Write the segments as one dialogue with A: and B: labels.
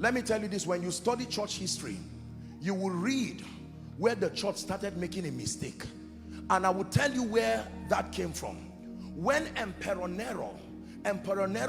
A: let me tell you this, when you study church history, you will read where the church started making a mistake. And I will tell you where that came from. When Emperor Nero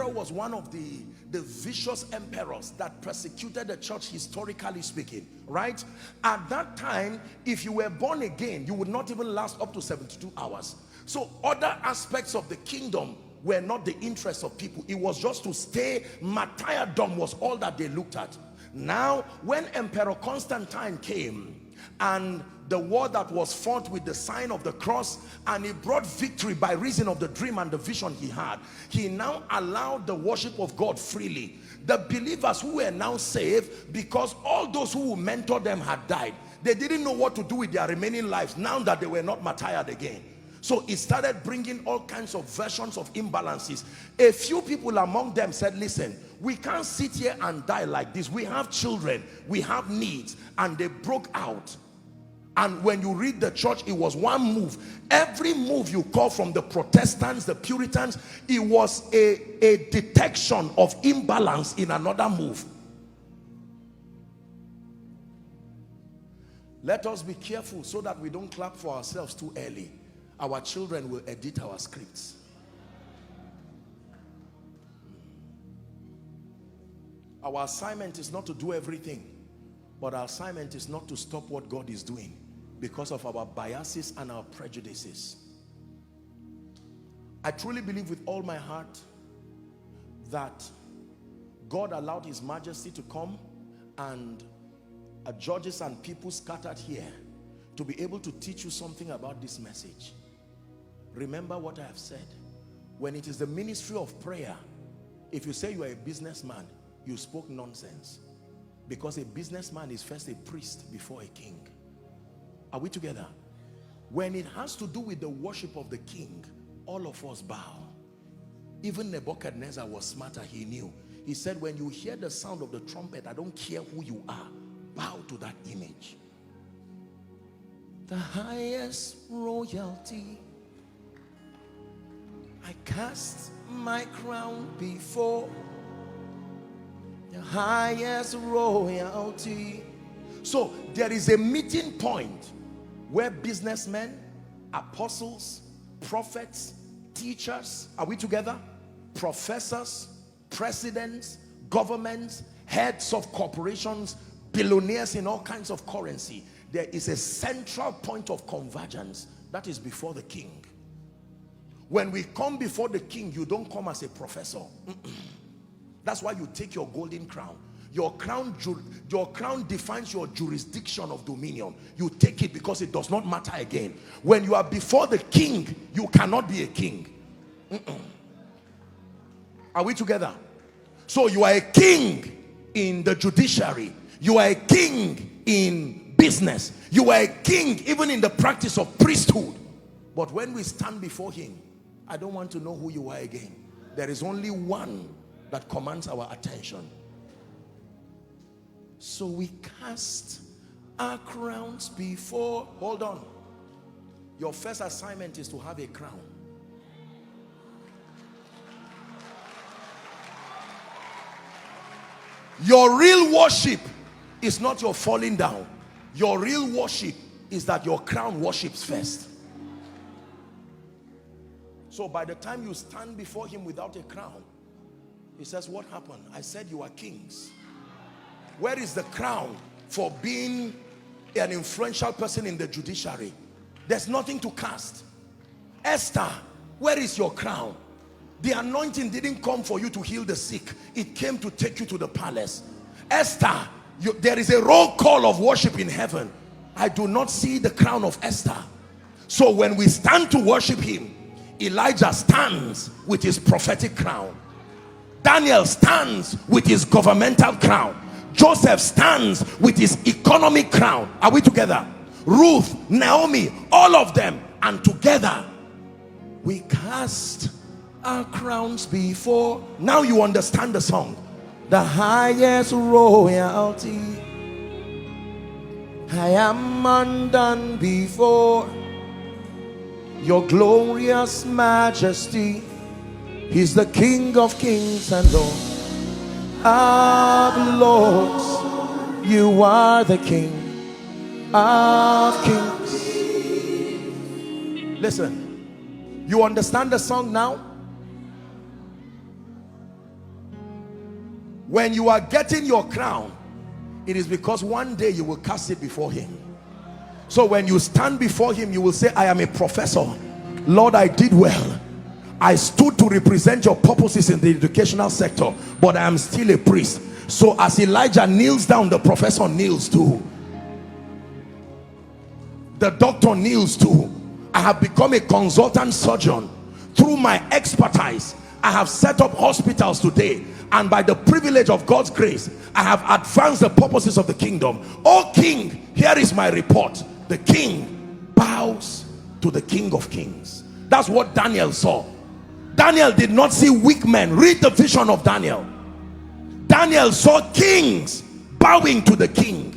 A: was one of the vicious emperors that persecuted the church, historically speaking, right? At that time, if you were born again, you would not even last up to 72 hours. So other aspects of the kingdom were not the interest of people. It was just to stay. Martyrdom was all that they looked at. Now, when Emperor Constantine came, and the war that was fought with the sign of the cross, and he brought victory by reason of the dream and the vision he had, he now allowed the worship of God freely. The believers who were now saved, because all those who mentored them had died, they didn't know what to do with their remaining lives now that they were not martyred again. So it started bringing all kinds of versions of imbalances. A few people among them said, listen, we can't sit here and die like this. We have children, we have needs. And they broke out. And when you read the church, it was one move. Every move you call from the Protestants, the Puritans, it was a detection of imbalance in another move. Let us be careful so that we don't clap for ourselves too early. Our children will edit our scripts. Our assignment is not to do everything, but our assignment is not to stop what God is doing because of our biases and our prejudices. I truly believe with all my heart that God allowed His Majesty to come and judges and people scattered here to be able to teach you something about this message. Remember what I have said. When it is the ministry of prayer, if you say you are a businessman, you spoke nonsense. Because a businessman is first a priest before a king. Are we together? When it has to do with the worship of the king, all of us bow. Even Nebuchadnezzar was smarter. He knew. He said, when you hear the sound of the trumpet, I don't care who you are, bow to that image. The highest royalty, I cast my crown before the highest royalty. So there is a meeting point where businessmen, apostles, prophets, teachers, are we together? Professors, presidents, governments, heads of corporations, billionaires in all kinds of currency. There is a central point of convergence that is before the king. When we come before the king, you don't come as a professor. That's why you take your golden crown. Your crown defines your jurisdiction of dominion. You take it because it does not matter again. When you are before the king, you cannot be a king. Are we together? So you are a king in the judiciary. You are a king in business. You are a king even in the practice of priesthood. But when we stand before him, I don't want to know who you are again. There is only one that commands our attention. So we cast our crowns before. Hold on. Your first assignment is to have a crown. Your real worship is not your falling down. Your real worship is that your crown worships first. So by the time you stand before him without a crown, he says, what happened? I said you are kings. Where is the crown for being an influential person in the judiciary? There's nothing to cast. Esther, where is your crown? The anointing didn't come for you to heal the sick. It came to take you to the palace. Esther, there is a roll call of worship in heaven. I do not see the crown of Esther. So when we stand to worship him, Elijah stands with his prophetic crown. Daniel stands with his governmental crown. Joseph stands with his economic crown. Are we together? Ruth, Naomi, all of them. And together, we cast our crowns before. Now you understand the song. The highest royalty, I am undone before your glorious majesty. He's the King of kings and Lord. of lords. You are the King of kings. Listen, you understand the song now? When you are getting your crown, it is because one day you will cast it before him. So when you stand before him, you will say, I am a professor. Lord, I did well. I stood to represent your purposes in the educational sector, but I am still a priest. So as Elijah kneels down, the professor kneels too. The doctor kneels too. I have become a consultant surgeon. Through my expertise, I have set up hospitals today, and by the privilege of God's grace, I have advanced the purposes of the kingdom. O King, here is my report. The king bows to the King of Kings. That's what Daniel saw. Daniel did not see weak men. Read the vision of Daniel. Daniel saw kings bowing to the king.